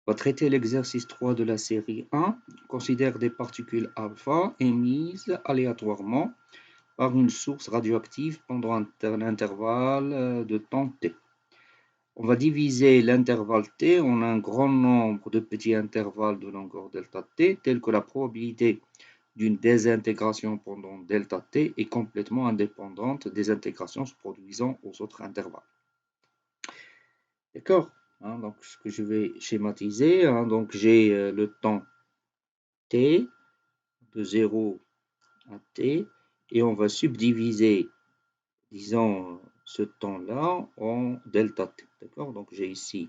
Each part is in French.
On va traiter l'exercice 3 de la série 1. Considère des particules alpha émises aléatoirement par une source radioactive pendant un intervalle de temps t. On va diviser l'intervalle t en un grand nombre de petits intervalles de longueur delta t, tels que la probabilité d'une désintégration pendant delta t est complètement indépendante des intégrations se produisant aux autres intervalles. D'accord? Donc, ce que je vais schématiser, donc j'ai le temps t de 0 à t et on va subdiviser, disons, ce temps-là en delta t. D'accord? Donc, j'ai ici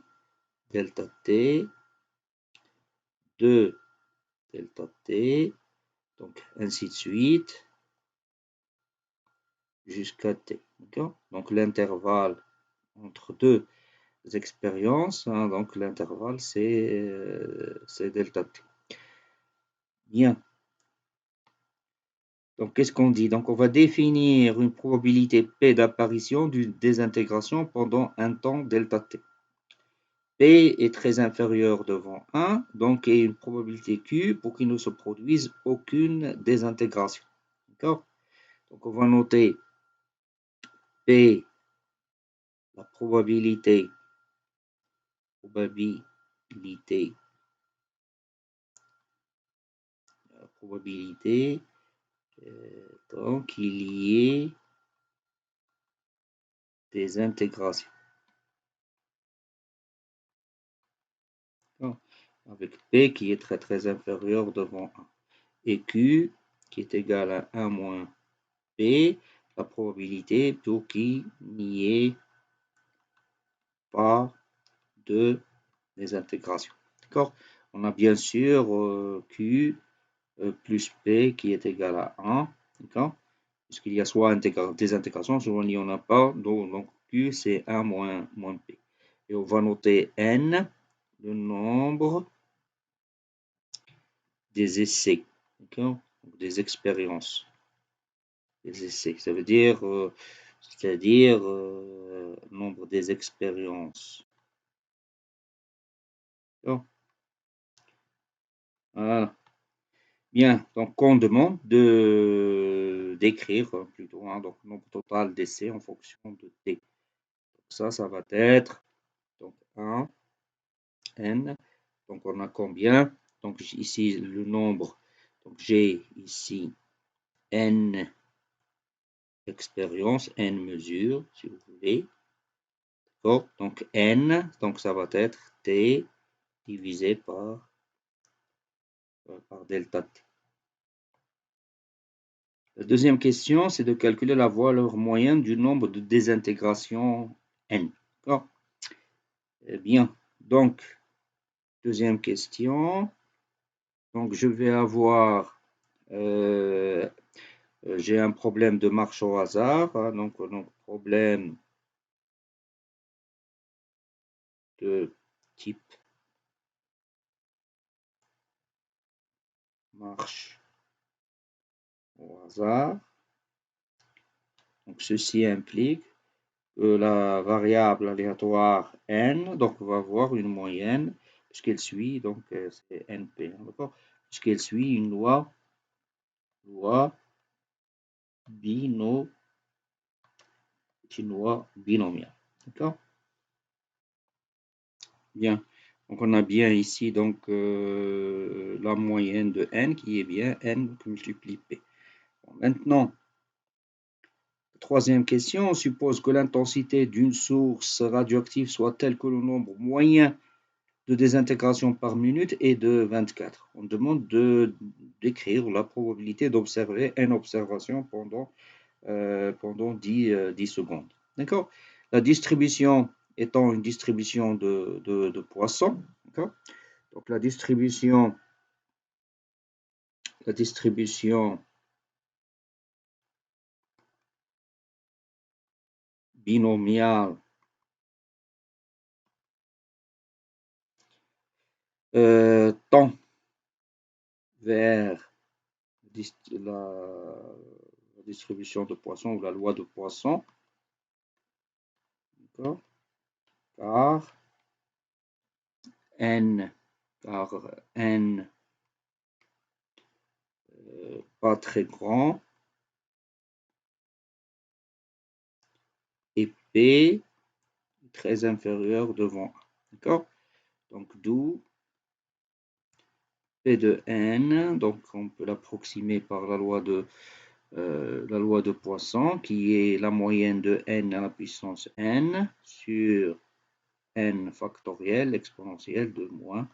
delta t, 2 delta t, donc ainsi de suite, jusqu'à t. D'accord? Donc, l'intervalle entre deux expériences, donc l'intervalle, c'est delta t. Bien. Donc, qu'est-ce qu'on dit? Donc, on va définir une probabilité P d'apparition d'une désintégration pendant un temps delta t. P est très inférieur devant 1, donc il y a une probabilité Q pour qu'il ne se produise aucune désintégration. D'accord? Donc, on va noter P, la probabilité donc il y ait des intégrations. Avec P qui est très inférieur devant 1. Et Q qui est égal à 1 moins P, la probabilité pour qu'il n'y ait pas de désintégration. D'accord? On a bien sûr Q plus P qui est égal à 1. D'accord? Puisqu'il y a soit désintégration, soit il n'y en a pas. Donc Q c'est 1 moins P. Et on va noter N, le nombre des essais. D'accord? Des expériences. Des essais. Ça veut dire, c'est-à-dire nombre des expériences. D'accord? Voilà. Bien, donc on demande d'écrire plutôt, donc nombre total d'essais en fonction de t. Donc ça va être donc 1, n. Donc on a combien? Donc ici le nombre. Donc j'ai ici n expériences, n mesures, si vous voulez. Donc n, donc ça va être t divisé par delta t. La deuxième question, c'est de calculer la valeur moyenne du nombre de désintégrations n. D'accord? Bien, donc, deuxième question. Donc, je vais avoir, j'ai un problème de marche au hasard, donc problème de type marche au hasard. Donc, ceci implique que la variable aléatoire n, donc on va avoir une moyenne, puisqu'elle suit, donc c'est np, d'accord, puisqu'elle suit une loi binomiale, d'accord. Bien, donc on a bien ici donc la moyenne de n qui est bien n multiplie p. Bon, maintenant, troisième question, on suppose que l'intensité d'une source radioactive soit telle que le nombre moyen de désintégration par minute est de 24. On demande d'écrire la probabilité d'observer une observation pendant 10 secondes. D'accord? La distribution étant une distribution de Poisson. D'accord? Donc la distribution binomiale tend vers la distribution de Poisson ou la loi de Poisson. D'accord? Car n car n pas très grand et p très inférieur devant 1. D'accord? Donc d'où P de n, donc on peut l'approximer par la loi de Poisson, qui est la moyenne de n à la puissance n sur n factoriel exponentielle de moins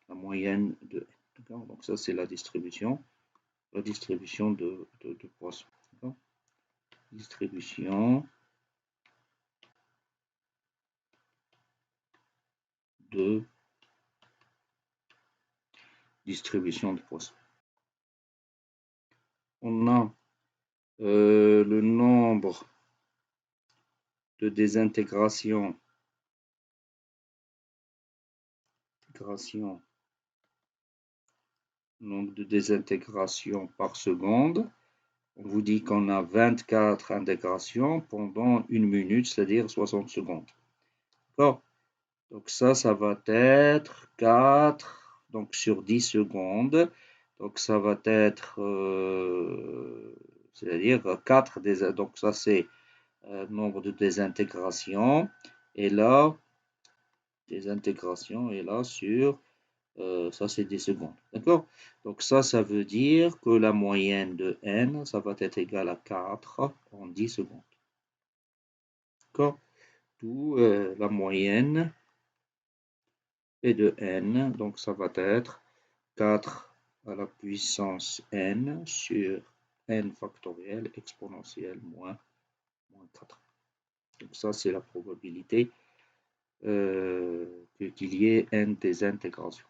la moyenne de n. Donc ça, c'est la distribution de Poisson. Distribution de Poisson. On a le nombre de désintégration par seconde. On vous dit qu'on a 24 intégrations pendant 1 minute, c'est-à-dire 60 secondes. D'accord? Donc ça va être 4 donc sur 10 secondes. Donc ça va être, c'est-à-dire 4 donc ça c'est nombre de désintégrations. Et là, désintegration est là sur ça c'est des secondes, d'accord? Donc ça veut dire que la moyenne de n, ça va être égal à 4 en 10 secondes. D'accord? D'où la moyenne P de n, donc ça va être 4 à la puissance n sur n factoriel exponentielle moins 4. Donc ça c'est la probabilité qu'il y ait n désintégrations.